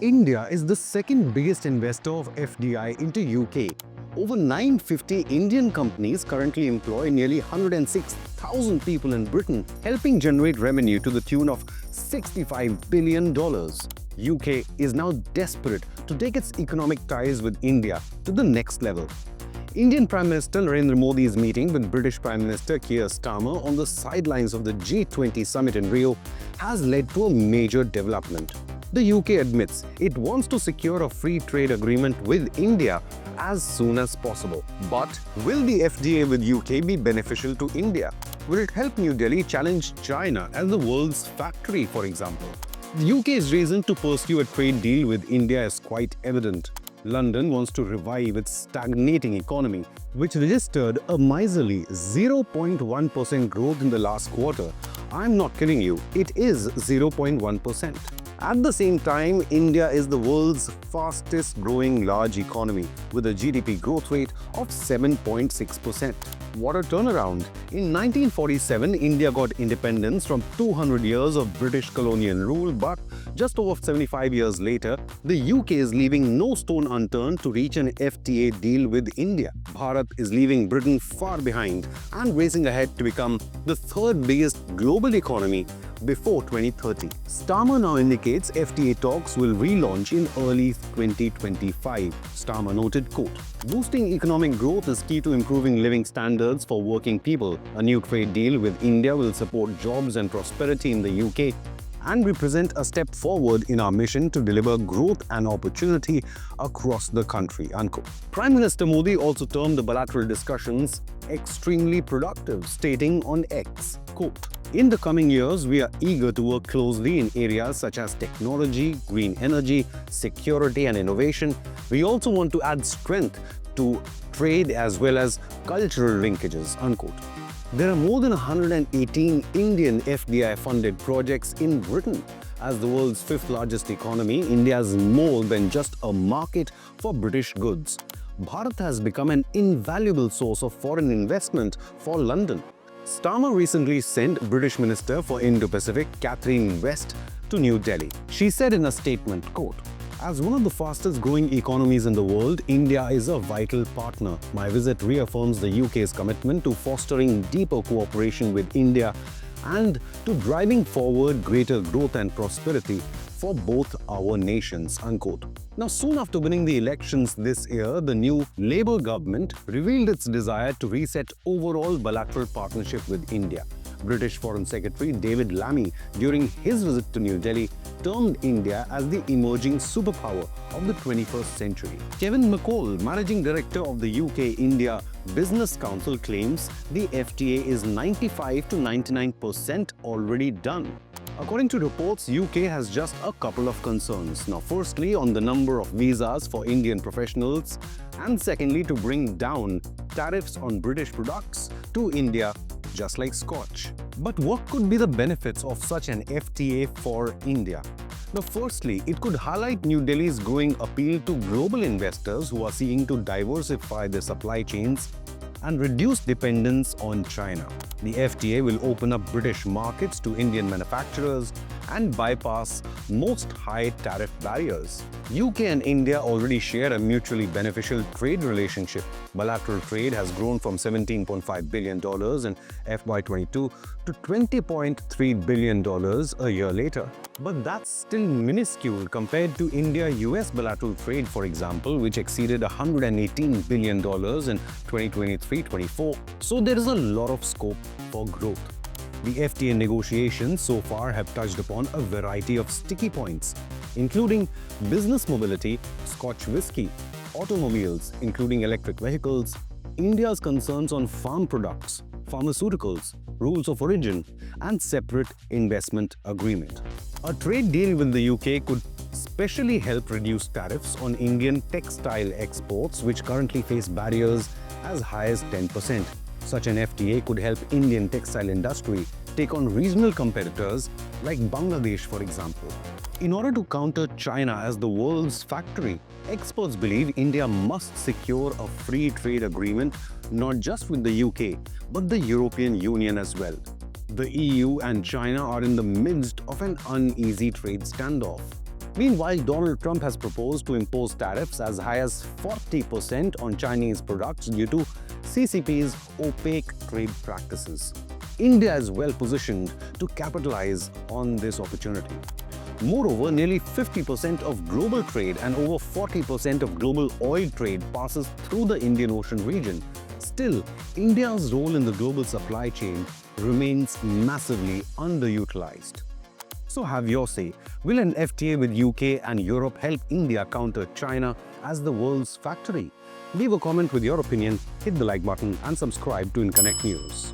India is the second biggest investor of FDI into UK. Over 950 Indian companies currently employ nearly 106,000 people in Britain, helping generate revenue to the tune of $65 billion. UK is now desperate to take its economic ties with India to the next level. Indian Prime Minister Narendra Modi's meeting with British Prime Minister Keir Starmer on the sidelines of the G20 summit in Rio has led to a major development. The UK admits it wants to secure a free trade agreement with India as soon as possible. But will the FTA with UK be beneficial to India? Will it help New Delhi challenge China as the world's factory, for example? The UK's reason to pursue a trade deal with India is quite evident. London wants to revive its stagnating economy, which registered a miserly 0.1% growth in the last quarter. I'm not kidding you, it is 0.1%. At the same time, India is the world's fastest growing large economy with a GDP growth rate of 7.6%. What a turnaround! In 1947, India got independence from 200 years of British colonial rule, but just over 75 years later, the UK is leaving no stone unturned to reach an FTA deal with India. Bharat is leaving Britain far behind and racing ahead to become the third biggest global economy before 2030. Starmer now indicates FTA talks will relaunch in early 2025. Starmer noted, quote, "Boosting economic growth is key to improving living standards for working people. A new trade deal with India will support jobs and prosperity in the UK and represent a step forward in our mission to deliver growth and opportunity across the country," unquote. Prime Minister Modi also termed the bilateral discussions extremely productive, stating on X, quote, "In the coming years, we are eager to work closely in areas such as technology, green energy, security and innovation. We also want to add strength to trade as well as cultural linkages," unquote. There are more than 118 Indian FDI-funded projects in Britain. As the world's fifth largest economy, India is more than just a market for British goods. Bharat has become an invaluable source of foreign investment for London. Starmer recently sent British Minister for Indo-Pacific Catherine West to New Delhi. She said in a statement, quote, "As one of the fastest growing economies in the world, India is a vital partner. My visit reaffirms the UK's commitment to fostering deeper cooperation with India and to driving forward greater growth and prosperity for both our nations," unquote. Now, soon after winning the elections this year, the new Labour government revealed its desire to reset overall bilateral partnership with India. British Foreign Secretary David Lammy, during his visit to New Delhi, termed India as the emerging superpower of the 21st century. Kevin McCall, Managing Director of the UK-India Business Council, claims the FTA is 95 to 99% already done. According to reports, UK has just a couple of concerns. Now, firstly, on the number of visas for Indian professionals, and secondly, to bring down tariffs on British products to India, just like Scotch. But what could be the benefits of such an FTA for India? Now, firstly, it could highlight New Delhi's growing appeal to global investors who are seeking to diversify their supply chains and reduce dependence on China. The FTA will open up British markets to Indian manufacturers and bypass most high tariff barriers. UK and India already share a mutually beneficial trade relationship. Bilateral trade has grown from $17.5 billion in FY22 to $20.3 billion a year later. But that's still minuscule compared to India-US bilateral trade, for example, which exceeded $118 billion in 2023-24. So there is a lot of scope for growth. The FTA negotiations so far have touched upon a variety of sticky points, including business mobility, Scotch whisky, automobiles, including electric vehicles, India's concerns on farm products, pharmaceuticals, rules of origin, and separate investment agreement. A trade deal with the UK could especially help reduce tariffs on Indian textile exports, which currently face barriers as high as 10%. Such an FTA could help Indian textile industry take on regional competitors like Bangladesh, for example. In order to counter China as the world's factory, experts believe India must secure a free trade agreement not just with the UK, but the European Union as well. The EU and China are in the midst of an uneasy trade standoff. Meanwhile, Donald Trump has proposed to impose tariffs as high as 40% on Chinese products due to CCP's opaque trade practices. India is well positioned to capitalize on this opportunity. Moreover, nearly 50% of global trade and over 40% of global oil trade passes through the Indian Ocean region. Still, India's role in the global supply chain remains massively underutilized. So have your say. Will an FTA with UK and Europe help India counter China as the world's factory? Leave a comment with your opinion, hit the like button and subscribe to Inconnect News.